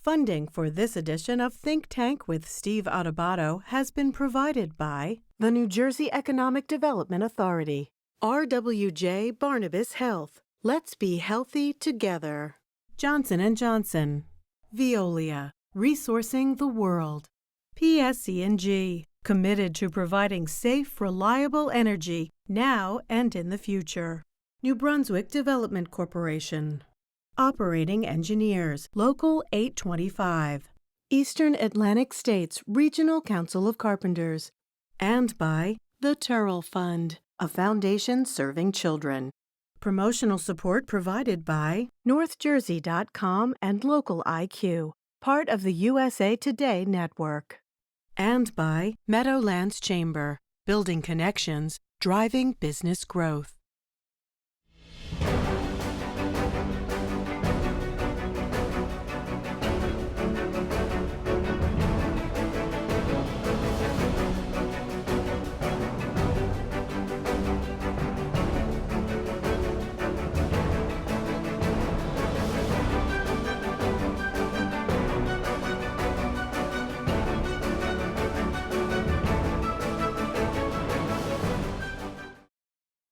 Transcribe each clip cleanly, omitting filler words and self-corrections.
Funding for this edition of Think Tank with Steve Adubato has been provided by the New Jersey Economic Development Authority, RWJ Barnabas Health. Let's be healthy together. Johnson & Johnson, Veolia, resourcing the world. PSE&G, committed to providing safe, reliable energy now and in the future. New Brunswick Development Corporation. Operating Engineers, Local 825. Eastern Atlantic States Regional Council of Carpenters. And by the Turrell Fund, a foundation serving children. Promotional support provided by NorthJersey.com and Local IQ, part of the USA Today network. And by Meadowlands Chamber, building connections, driving business growth.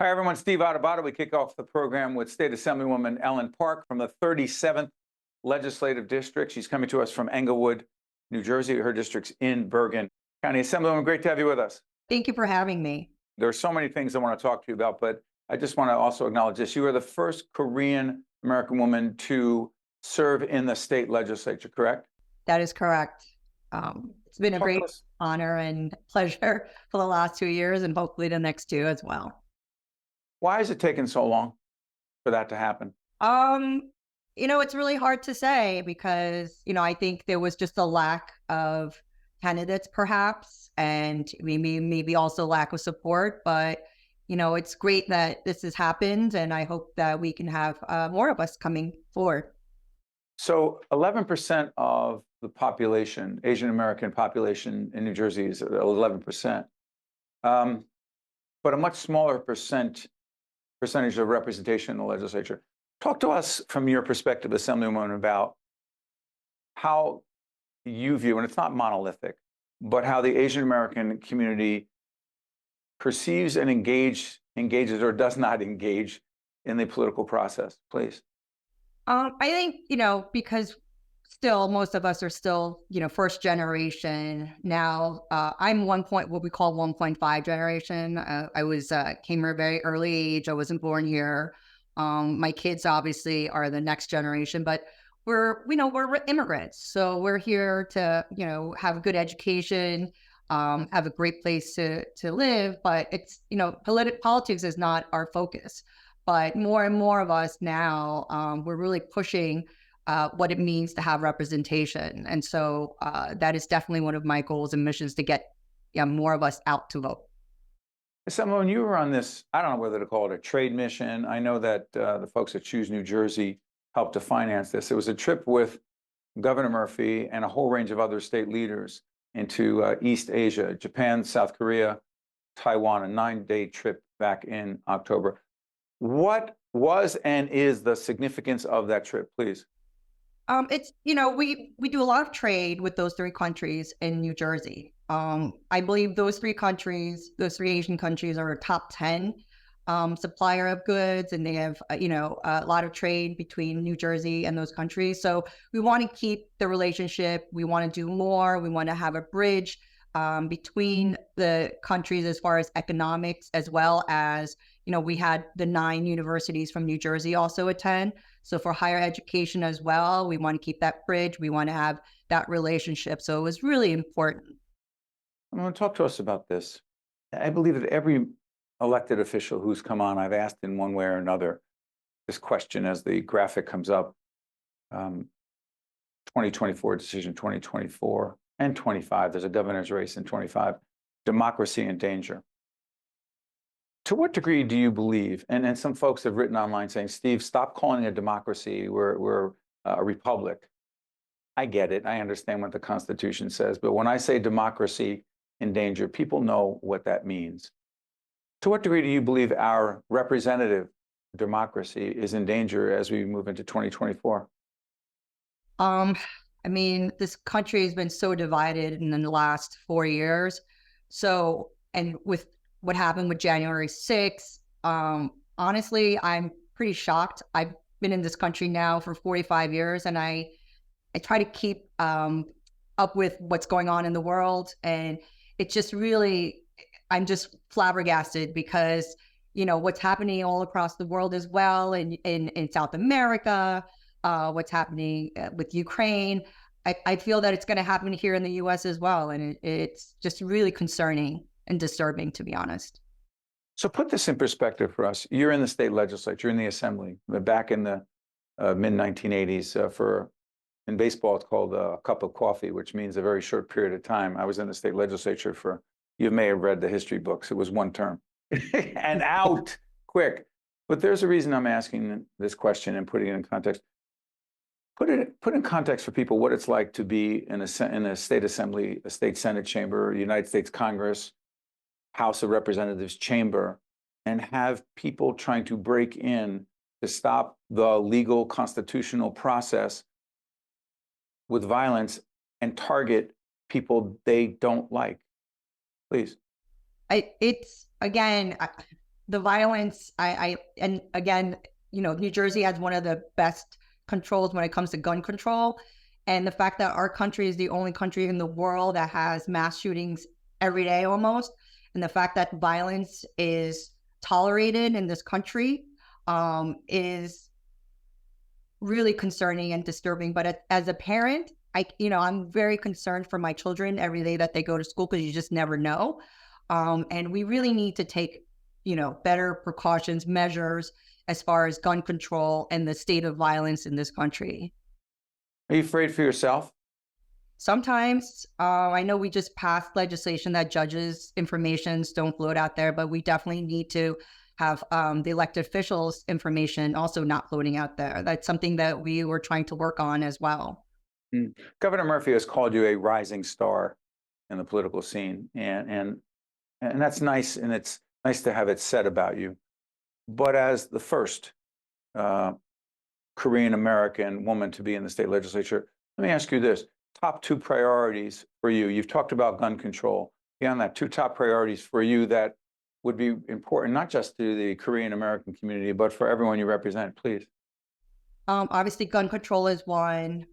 Hi, everyone. Steve Adubato. We kick off the program with State Assemblywoman Ellen Park from the 37th Legislative District. She's coming to us from Englewood, New Jersey. Her district's in Bergen County. Assemblywoman, great to have you with us. Thank you for having me. There are so many things I want to talk to you about, but I just want to also acknowledge this. You are the first Korean American woman to serve in the state legislature, correct? That is correct. It's been a great honor and pleasure for the last 2 years, and hopefully the next 2 as well. Why has it taken so long for that to happen? It's really hard to say because, I think there was just a lack of candidates perhaps, and maybe also lack of support, but, it's great that this has happened, and I hope that we can have more of us coming forward. So 11% of the population, Asian American population in New Jersey is 11%, but a much smaller percentage of representation in the legislature. Talk to us from your perspective, Assemblywoman, about how you view, and it's not monolithic, but how the Asian American community perceives and engages or does not engage in the political process, please. I think, because still most of us are still, first generation. Now, I'm what we call 1.5 generation. I came here very early age. I wasn't born here. My kids obviously are the next generation, but we're immigrants. So we're here to, have a good education, have a great place to live, but it's, politics is not our focus. But more and more of us now, we're really pushing what it means to have representation. And so that is definitely one of my goals and missions, to get more of us out to vote. When you were on this, I don't know whether to call it a trade mission. I know that the folks at Choose New Jersey helped to finance this. It was a trip with Governor Murphy and a whole range of other state leaders into East Asia, Japan, South Korea, Taiwan, a 9-day trip back in October. What was and is the significance of that trip, please? It's, we do a lot of trade with those 3 countries in New Jersey. I believe those 3 Asian countries are a top 10 supplier of goods, and they have, a lot of trade between New Jersey and those countries. So we want to keep the relationship. We want to do more. We want to have a bridge between the countries as far as economics, as well as, we had the 9 universities from New Jersey also attend. So for higher education as well, we want to keep that bridge. We want to have that relationship. So it was really important. I want to talk to us about this. I believe that every elected official who's come on, I've asked in one way or another this question as the graphic comes up. 2024 decision, 2024 and 25. There's a governor's race in 25. Democracy in danger. To what degree do you believe, and some folks have written online saying, Steve, stop calling it a democracy, we're a republic. I get it, I understand what the Constitution says, but when I say democracy in danger, people know what that means. To what degree do you believe our representative democracy is in danger as we move into 2024? I mean, this country has been so divided in the last 4 years. So, and with what happened with January 6th, honestly, I'm pretty shocked. I've been in this country now for 45 years, and I try to keep up with what's going on in the world. And it just really, I'm just flabbergasted because, you know, what's happening all across the world as well, and in South America, what's happening with Ukraine. I feel that it's going to happen here in the U.S. as well. And it's just really concerning and disturbing, to be honest. So put this in perspective for us. You're in the state legislature, in the assembly, back in the mid-1980s. In baseball, it's called a cup of coffee, which means a very short period of time. I was in the state legislature for, you may have read the history books, it was one term. And out quick. But there's a reason I'm asking this question and putting it in context. Put in context for people what it's like to be in a state assembly, a state Senate chamber, United States Congress, House of Representatives chamber, and have people trying to break in to stop the legal constitutional process with violence and target people they don't like. Please. It's again, the violence, and again, you know, New Jersey has one of the best controls when it comes to gun control. And the fact that our country is the only country in the world that has mass shootings every day almost, and the fact that violence is tolerated in this country is really concerning and disturbing. But as a parent, I'm very concerned for my children every day that they go to school, because you just never know. And we really need to take, better precautions, measures as far as gun control and the state of violence in this country. Are you afraid for yourself? Sometimes. I know we just passed legislation that judges' information don't float out there, but we definitely need to have the elected officials' information also not floating out there. That's something that we were trying to work on as well. Governor Murphy has called you a rising star in the political scene, and that's nice, and it's nice to have it said about you. But as the first Korean American woman to be in the state legislature, let me ask you this: top two priorities for you. You've talked about gun control. Beyond that, two top priorities for you that would be important, not just to the Korean American community, but for everyone you represent, please. Obviously, gun control is one.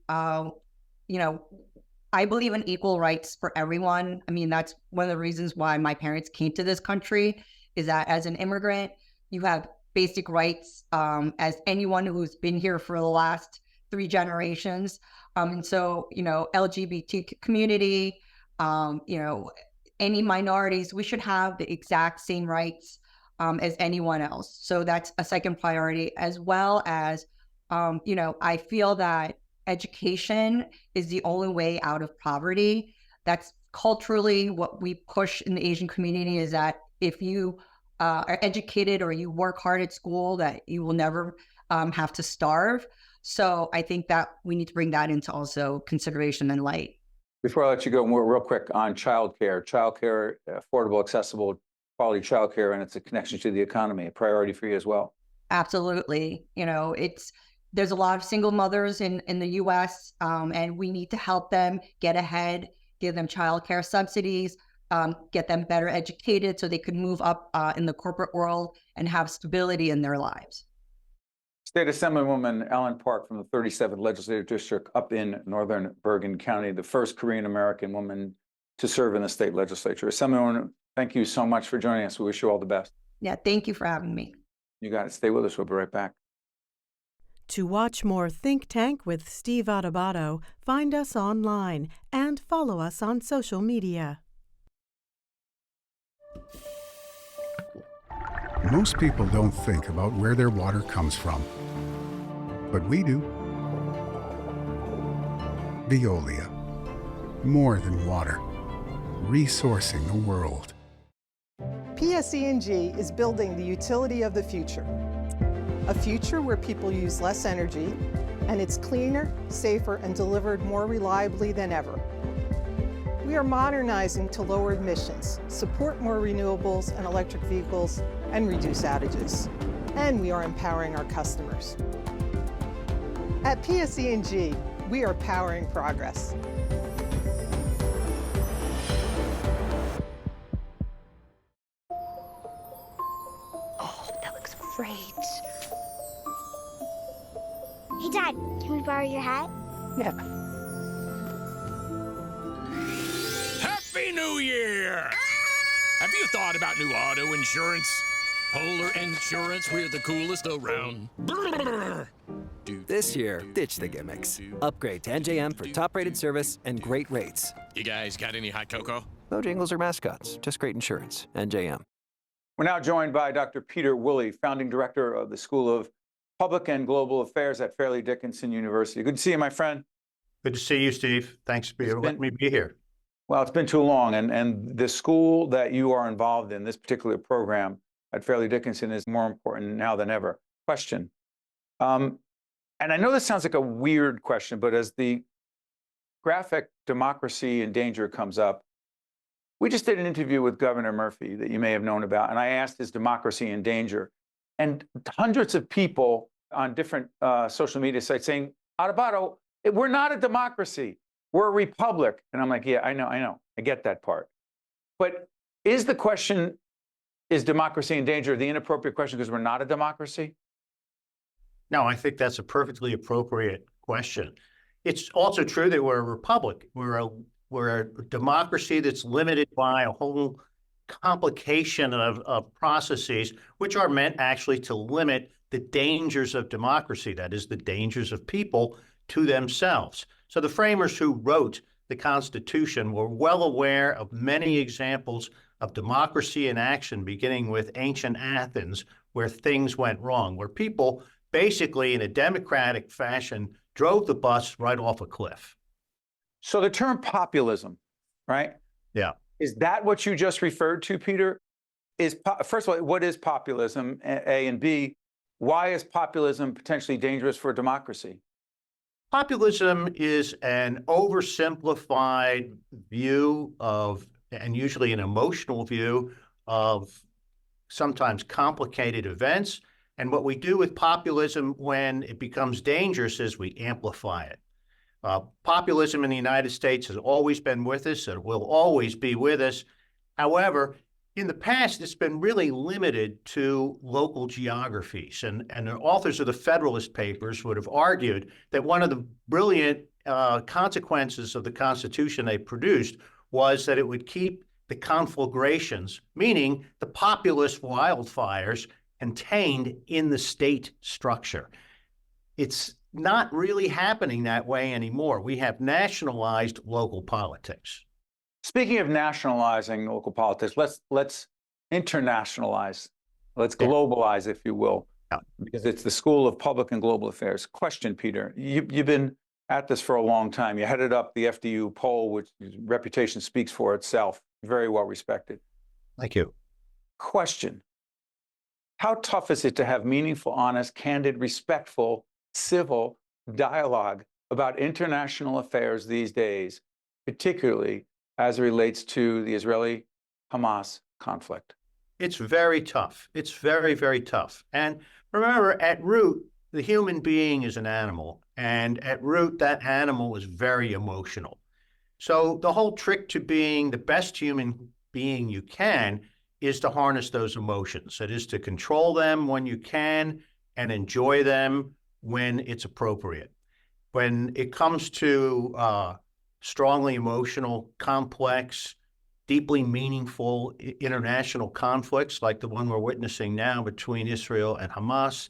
I believe in equal rights for everyone. I mean, that's one of the reasons why my parents came to this country, is that as an immigrant, you have basic rights as anyone who's been here for the last 3 generations. And so, LGBT community, any minorities, we should have the exact same rights as anyone else. So that's a second priority, as well as, I feel that education is the only way out of poverty. That's culturally what we push in the Asian community, is that if you are educated or you work hard at school, that you will never have to starve. So I think that we need to bring that into also consideration and light. Before I let you go, real quick on childcare, affordable, accessible, quality childcare, and it's a connection to the economy, a priority for you as well. Absolutely. There's a lot of single mothers in the U.S., and we need to help them get ahead, give them childcare subsidies, get them better educated so they could move up in the corporate world and have stability in their lives. State Assemblywoman Ellen Park from the 37th Legislative District up in Northern Bergen County, the first Korean American woman to serve in the state legislature. Assemblywoman, thank you so much for joining us. We wish you all the best. Yeah, thank you for having me. You got it. Stay with us. We'll be right back. To watch more Think Tank with Steve Adubato, find us online and follow us on social media. Most people don't think about where their water comes from, but we do. Veolia. More than water. Resourcing the world. PSE&G is building the utility of the future. A future where people use less energy, and it's cleaner, safer, and delivered more reliably than ever. We are modernizing to lower emissions, support more renewables and electric vehicles, and reduce outages. And we are empowering our customers. At PSE&G, We are powering progress. Oh, that looks great. Hey, Dad, can we borrow your hat? Yeah. Happy New Year! Have you thought about new auto insurance? Polar Insurance, we're the coolest around. This year, ditch the gimmicks. Upgrade to NJM for top-rated service and great rates. You guys got any hot cocoa? No jingles or mascots, just great insurance. NJM. We're now joined by Dr. Peter Woolley, founding director of the School of Public and Global Affairs at Fairleigh Dickinson University. Good to see you, my friend. Good to see you, Steve. Thanks for letting me be here. Well, it's been too long, and the school that you are involved in, this particular program at Fairleigh Dickinson, is more important now than ever. Question. And I know this sounds like a weird question, but as the graphic democracy in danger comes up, we just did an interview with Governor Murphy that you may have known about, and I asked, is democracy in danger? And hundreds of people on different social media sites saying, Adubato, we're not a democracy, we're a republic. And I'm like, yeah, I know, I get that part. But is the question, is democracy in danger, the inappropriate question because we're not a democracy? No, I think that's a perfectly appropriate question. It's also true that we're a republic. We're a democracy that's limited by a whole complication of processes, which are meant actually to limit the dangers of democracy, that is, the dangers of people to themselves. So the framers who wrote the Constitution were well aware of many examples of democracy in action, beginning with ancient Athens, where things went wrong, where people basically in a democratic fashion drove the bus right off a cliff. So the term populism, right? Yeah. Is that what you just referred to, Peter? First of all, what is populism, A, and B, why is populism potentially dangerous for democracy? Populism is an oversimplified view of, and usually an emotional view of sometimes complicated events. And what we do with populism when it becomes dangerous is we amplify it. Populism in the United States has always been with us. It will always be with us. However, in the past, it's been really limited to local geographies. And the authors of the Federalist Papers would have argued that one of the brilliant consequences of the Constitution they produced was that it would keep the conflagrations, meaning the populist wildfires, contained in the state structure. It's not really happening that way anymore. We have nationalized local politics. Speaking of nationalizing local politics, let's internationalize, let's globalize, if you will, because it's the School of Public and Global Affairs. Question, Peter, you've been at this for a long time. You headed up the FDU poll, which reputation speaks for itself, very well respected. Thank you. Question, how tough is it to have meaningful, honest, candid, respectful, civil dialogue about international affairs these days, particularly as it relates to the Israeli-Hamas conflict? It's very tough. It's very, very tough. And remember, at root, the human being is an animal. And at root, that animal is very emotional. So the whole trick to being the best human being you can is to harness those emotions. It is to control them when you can and enjoy them when it's appropriate. When it comes to strongly emotional, complex, deeply meaningful international conflicts like the one we're witnessing now between Israel and Hamas,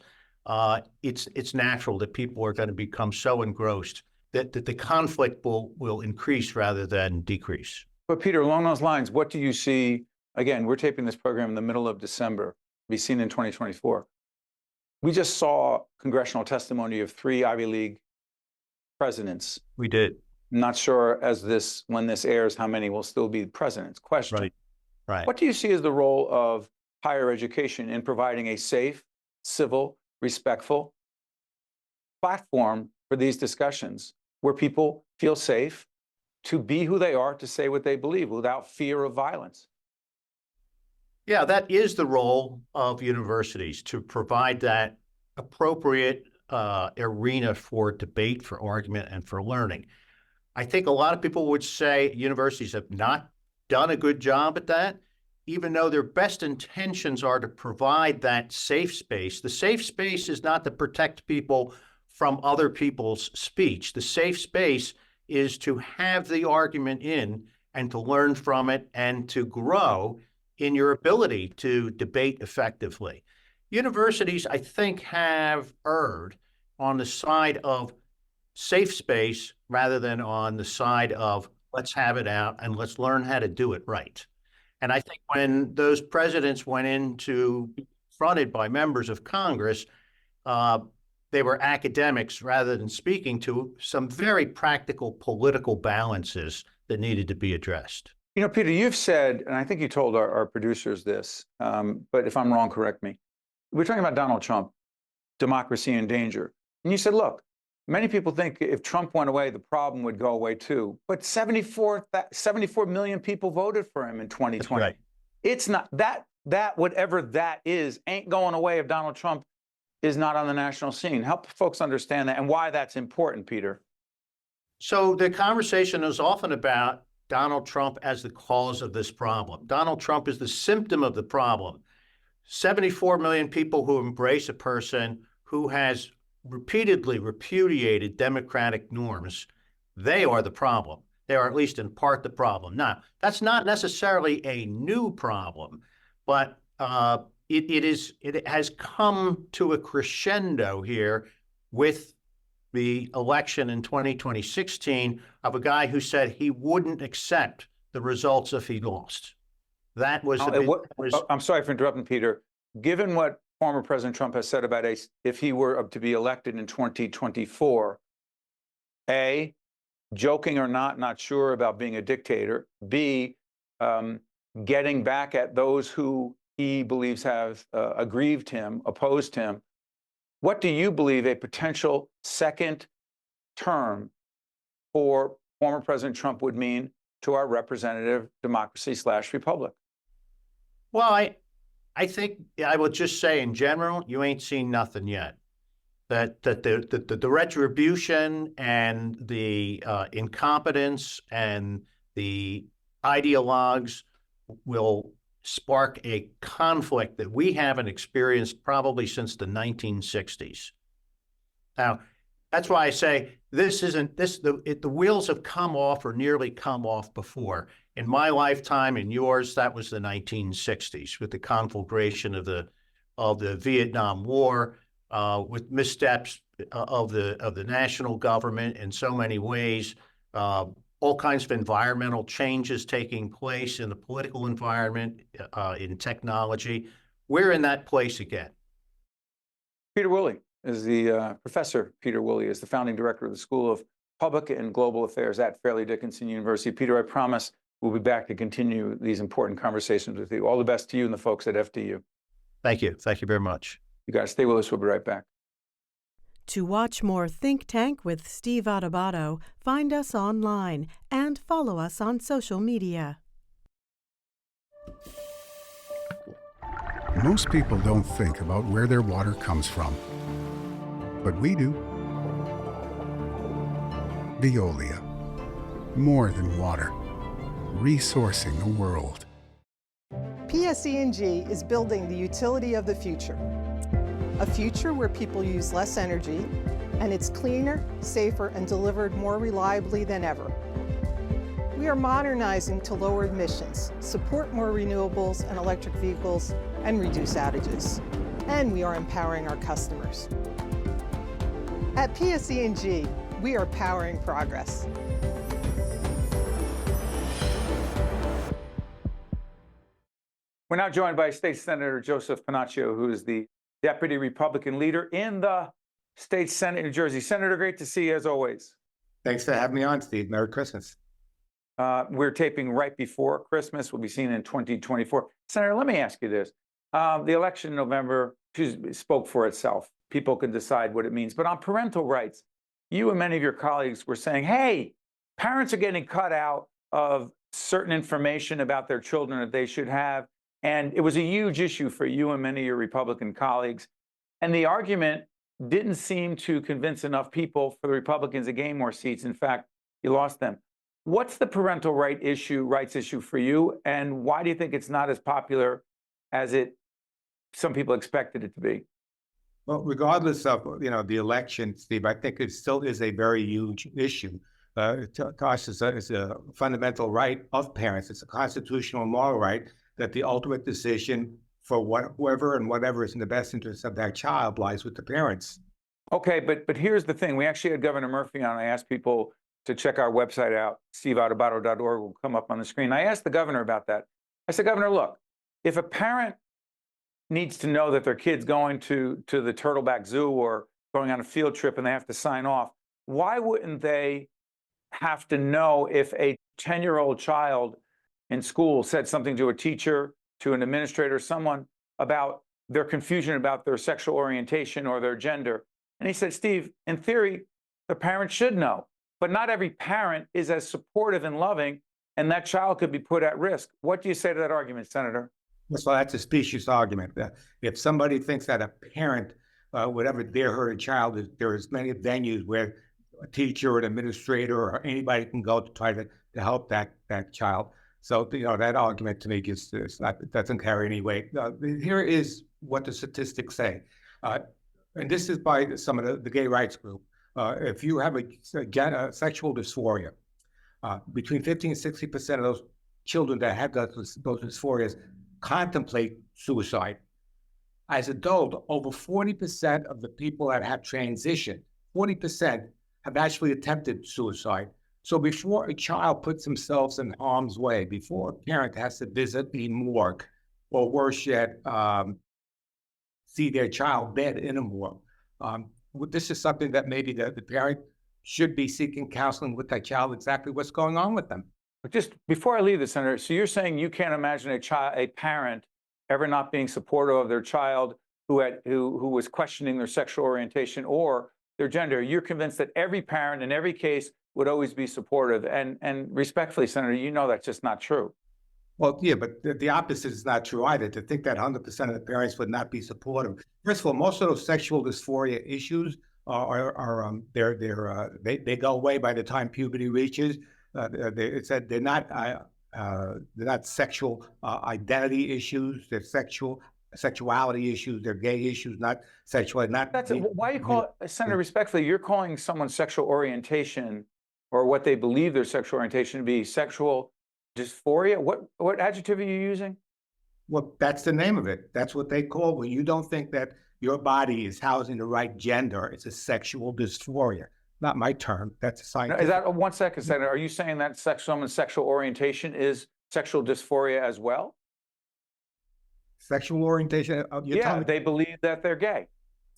it's natural that people are going to become so engrossed that the conflict will increase rather than decrease. But Peter, along those lines, what do you see? Again, we're taping this program in the middle of December, be seen in 2024. We just saw congressional testimony of 3 Ivy League presidents. We did. I'm not sure when this airs, how many will still be presidents. Question. Right. What do you see as the role of higher education in providing a safe, civil, respectful platform for these discussions where people feel safe to be who they are, to say what they believe without fear of violence? Yeah, that is the role of universities, to provide that appropriate arena for debate, for argument, and for learning. I think a lot of people would say universities have not done a good job at that, even though their best intentions are to provide that safe space. The safe space is not to protect people from other people's speech. The safe space is to have the argument in and to learn from it and to grow in your ability to debate effectively. Universities, I think, have erred on the side of safe space rather than on the side of let's have it out and let's learn how to do it right. And I think when those presidents went into confronted by members of Congress, they were academics rather than speaking to some very practical political balances that needed to be addressed. You know, Peter, you've said, and I think you told our producers this, but if I'm wrong, correct me. We're talking about Donald Trump, democracy in danger. And you said, look, many people think if Trump went away, the problem would go away too. But 74 million people voted for him in 2020. Right. It's not that whatever that is ain't going away if Donald Trump is not on the national scene. Help folks understand that and why that's important, Peter. So the conversation is often about Donald Trump as the cause of this problem. Donald Trump is the symptom of the problem. 74 million people who embrace a person who has repeatedly repudiated democratic norms, they are the problem. They are at least in part the problem. Now, that's not necessarily a new problem, but it has come to a crescendo here with the election in 2016 of a guy who said he wouldn't accept the results if he lost. That was, I'm sorry for interrupting, Peter. Given what former President Trump has said about if he were to be elected in 2024, A, joking or not sure about being a dictator, B, getting back at those who he believes have aggrieved him, opposed him. What do you believe a potential second term for former President Trump would mean to our representative democracy/republic? Well, I think I would just say in general, you ain't seen nothing yet. That the retribution and the incompetence and the ideologues will spark a conflict that we haven't experienced probably since the 1960s. Now, that's why I say the wheels have come off or nearly come off before. In my lifetime, in yours, that was the 1960s with the conflagration of the Vietnam War, with missteps of the national government in so many ways, all kinds of environmental changes taking place in the political environment, in technology. We're in that place again. Peter Woolley is Professor Peter Woolley is the founding director of the School of Public and Global Affairs at Fairleigh Dickinson University. Peter, I promise we'll be back to continue these important conversations with you. All the best to you and the folks at FDU. Thank you. Thank you very much. You guys stay with us. We'll be right back. To watch more Think Tank with Steve Adubato, find us online and follow us on social media. Most people don't think about where their water comes from, but we do. Veolia. More than water. Resourcing the world. PSE&G is building the utility of the future. A future where people use less energy, and it's cleaner, safer, and delivered more reliably than ever. We are modernizing to lower emissions, support more renewables and electric vehicles, and reduce outages. And we are empowering our customers. At PSE&G, we are powering progress. We're now joined by State Senator Joseph Pennacchio, who is the Deputy Republican leader in the State Senate, New Jersey. Senator, great to see you as always. Thanks for having me on, Steve. Merry Christmas. We're taping right before Christmas. We'll be seen in 2024. Senator, let me ask you this. The election in November spoke for itself. People can decide what it means. But on parental rights, you and many of your colleagues were saying, hey, parents are getting cut out of certain information about their children that they should have. And it was a huge issue for you and many of your Republican colleagues. And the argument didn't seem to convince enough people for the Republicans to gain more seats. In fact, you lost them. What's the parental rights issue for you, and why do you think it's not as popular as some people expected it to be? Well, regardless of the election, Steve, I think it still is a very huge issue. To us, it's a fundamental right of parents. It's a constitutional and moral right that the ultimate decision for whoever and whatever is in the best interest of that child lies with the parents. Okay, but here's the thing. We actually had Governor Murphy on. I asked people to check our website out, steveadubato.org will come up on the screen. I asked the governor about that. I said, Governor, look, if a parent needs to know that their kid's going to the Turtleback Zoo or going on a field trip and they have to sign off, why wouldn't they have to know if a 10-year-old child in school said something to a teacher, to an administrator, someone about their confusion about their sexual orientation or their gender? And he said, Steve, in theory, the parent should know, but not every parent is as supportive and loving, and that child could be put at risk. What do you say to that argument, Senator? Well, that's a specious argument. If somebody thinks that a parent would ever dare hurt a child, there is many venues where a teacher or an administrator or anybody can go to try to help that child. So, that argument to me it doesn't carry any weight. Here is what the statistics say. And this is by some of the gay rights group. If you have a sexual dysphoria, between 50 and 60% of those children that have those dysphorias contemplate suicide. As adults, over 40% of the people that have transitioned, 40% have actually attempted suicide. So before a child puts themselves in harm's way, before a parent has to visit the morgue, or worse yet, see their child dead in a morgue, this is something that maybe the parent should be seeking counseling with that child, exactly what's going on with them. But just before I leave this, Senator, so you're saying you can't imagine a parent ever not being supportive of their child who was questioning their sexual orientation or their gender. You're convinced that every parent in every case would always be supportive. And respectfully, Senator, you know that's just not true. Well, yeah, but the opposite is not true either. To think that 100% of the parents would not be supportive. First of all, most of those sexual dysphoria issues they go away by the time puberty reaches. It said they're not sexual identity issues. They're sexuality issues. They're gay issues, not sexual. Why you call it, Senator, respectfully, you're calling someone's sexual orientation or what they believe their sexual orientation to be sexual dysphoria? What adjective are you using? Well, that's the name of it. That's what they call when you don't think that your body is housing the right gender. It's a sexual dysphoria. Not my term. That's a scientific. Is that 1 second, Senator? Are you saying that someone's sexual orientation is sexual dysphoria as well? Sexual orientation? They believe that they're gay.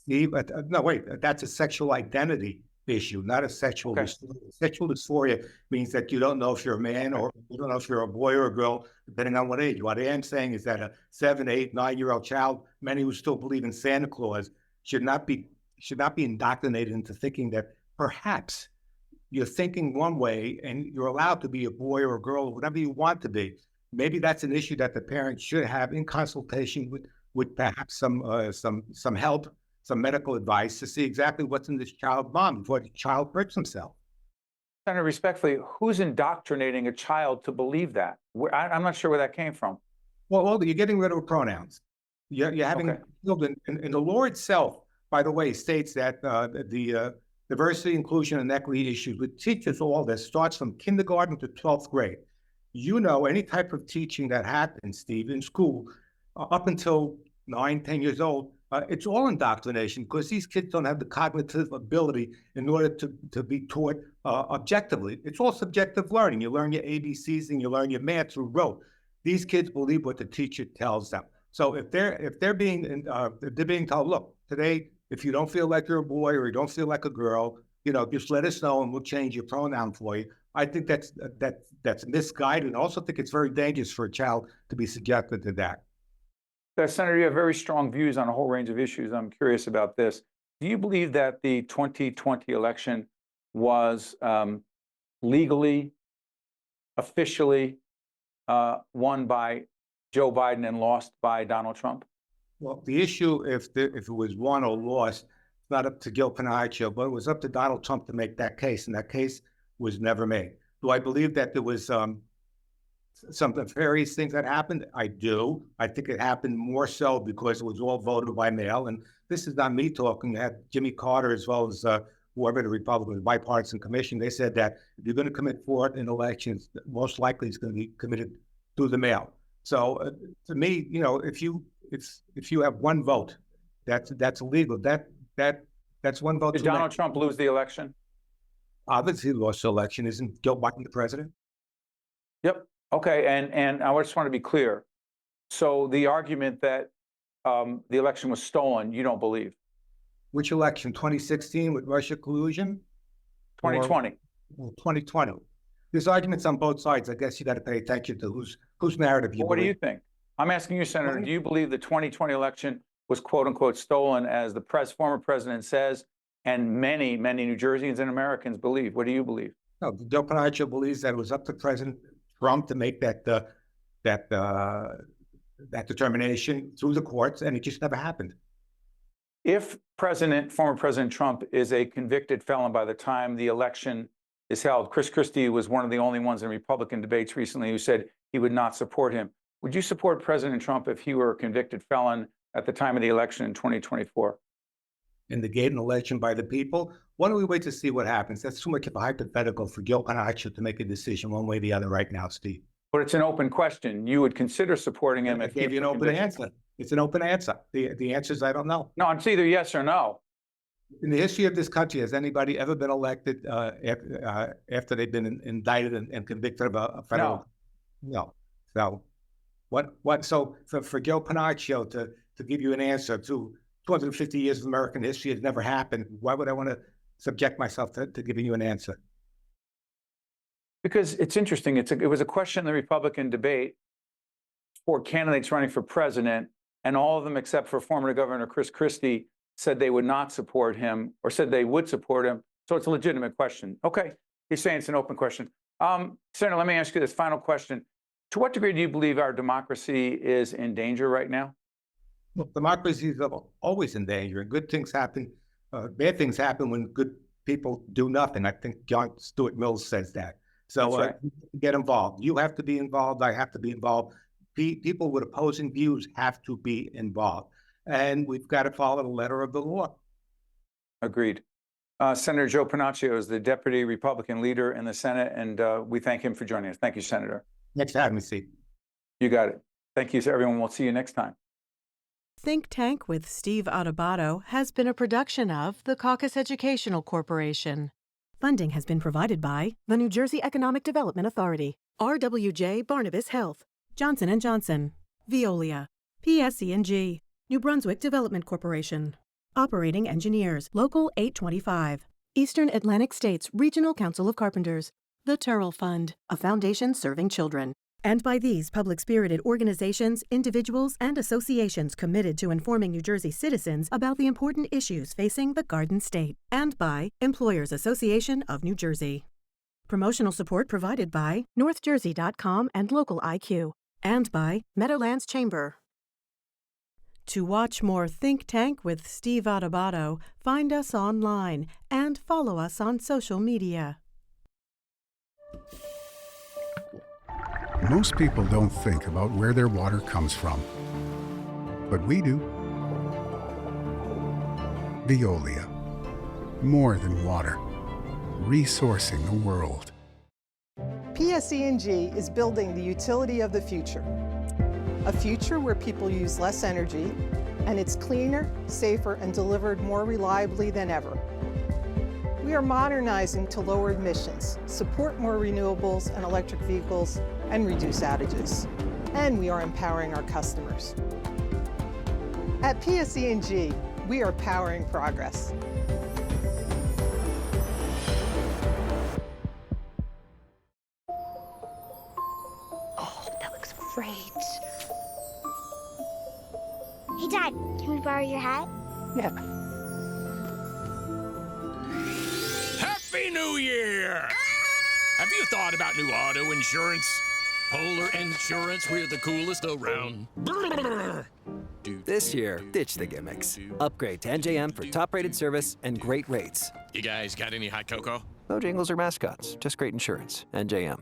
Steve, no, wait. That's a sexual identity issue, not a sexual dysphoria. Sexual dysphoria means that you don't know if you're a man or you don't know if you're a boy or a girl, depending on what age. What I am saying is that a 7, 8, 9-year-old child, many who still believe in Santa Claus, should not be indoctrinated into thinking that perhaps you're thinking one way and you're allowed to be a boy or a girl or whatever you want to be. Maybe that's an issue that the parents should have in consultation with perhaps some help, some medical advice to see exactly what's in this child's mind before the child hurts himself. Senator, respectfully, who's indoctrinating a child to believe that? I'm not sure where that came from. Well, you're getting rid of pronouns. You're having children, and the law itself, by the way, states that the diversity, inclusion, and equity issues would teach us all this starts from kindergarten to 12th grade. Any type of teaching that happens, Steve, in school, up until 9, 10 years old, it's all indoctrination because these kids don't have the cognitive ability in order to be taught objectively. It's all subjective learning. You learn your ABCs and you learn your math through rote. These kids believe what the teacher tells them. So if they're being told, look, today, if you don't feel like you're a boy or you don't feel like a girl, just let us know and we'll change your pronoun for you. I think that's misguided. I also think it's very dangerous for a child to be subjected to that. Senator, you have very strong views on a whole range of issues. I'm curious about this. Do you believe that the 2020 election was legally, officially won by Joe Biden and lost by Donald Trump? Well, the issue, if it was won or lost, not up to Gil Pennacchio, but it was up to Donald Trump to make that case, and that case was never made. Do I believe that there was some nefarious things that happened? I do. I think it happened more so because it was all voted by mail. And this is not me talking. You had Jimmy Carter as well as whoever the Republican bipartisan commission. They said that if you're going to commit fraud in elections, most likely it's going to be committed through the mail. So to me, you know, if you have one vote, that's illegal. That's one vote. Did Donald Trump lose the election? Obviously, he lost the election. Isn't Joe Biden the president? Yep. Okay. And I just want to be clear. So the argument that the election was stolen, you don't believe? Which election? 2016 with Russia collusion? 2020. 2020. There's arguments on both sides. I guess you got to pay attention to whose narrative you What do believe. you think? I'm asking you, Senator, do you believe the 2020 election was quote unquote stolen, as the former president says, and many New Jerseyans and Americans believe? What do you believe? No, Joe Pennacchio believes that it was up to President Trump to make that determination through the courts, and it just never happened. If former President Trump is a convicted felon by the time the election is held, Chris Christie was one of the only ones in Republican debates recently who said he would not support him. Would you support President Trump if he were a convicted felon at the time of the election in 2024? In the Gaydon election by the people? Why don't we wait to see what happens? That's too much of a hypothetical for Gil Pennacchio to make a decision one way or the other right now, Steve. But it's an open question. You would consider supporting him if I gave you an open answer. It's an open answer. The answer is I don't know. No, it's either yes or no. In the history of this country, has anybody ever been elected after they've been indicted and convicted of a federal? No. So what? So for Gil Pennacchio to give you an answer to 250 years of American history has never happened. Why would I want to subject myself to giving you an answer? Because it's interesting. It was a question in the Republican debate for candidates running for president, and all of them except for former Governor Chris Christie said they would not support him, or said they would support him. So it's a legitimate question. Okay, you're saying it's an open question. Senator, let me ask you this final question. To what degree do you believe our democracy is in danger right now? Well, democracy is always in danger, and good things happen. Bad things happen when good people do nothing. I think John Stuart Mill says that. So right. Get involved. You have to be involved. I have to be involved. People with opposing views have to be involved. And we've got to follow the letter of the law. Agreed. Senator Joe Pennacchio is the deputy Republican leader in the Senate, and we thank him for joining us. Thank you, Senator. Thanks for having me, Steve. You got it. Thank you, everyone. We'll see you next time. Think Tank with Steve Adubato has been a production of the Caucus Educational Corporation. Funding has been provided by the New Jersey Economic Development Authority, RWJ Barnabas Health, Johnson & Johnson, Veolia, PSE&G, New Brunswick Development Corporation, Operating Engineers, Local 825, Eastern Atlantic States Regional Council of Carpenters, the Turrell Fund, a foundation serving children, and by these public-spirited organizations, individuals, and associations committed to informing New Jersey citizens about the important issues facing the Garden State, and by Employers Association of New Jersey. Promotional support provided by NorthJersey.com and Local IQ, and by Meadowlands Chamber. To watch more Think Tank with Steve Adubato, find us online and follow us on social media. Most people don't think about where their water comes from, but we do. Veolia. More than water. Resourcing the world. PSE&G is building the utility of the future. A future where people use less energy, and it's cleaner, safer, and delivered more reliably than ever. We are modernizing to lower emissions, support more renewables and electric vehicles, and reduce outages. And we are empowering our customers. At PSE&G, we are powering progress. Oh, that looks great. Hey, Dad, can we borrow your hat? Yeah. Happy New Year! Have you thought about new auto insurance? Polar Insurance, we're the coolest around. Brr. This year, ditch the gimmicks. Upgrade to NJM for top-rated service and great rates. You guys got any hot cocoa? No jingles or mascots, just great insurance. NJM.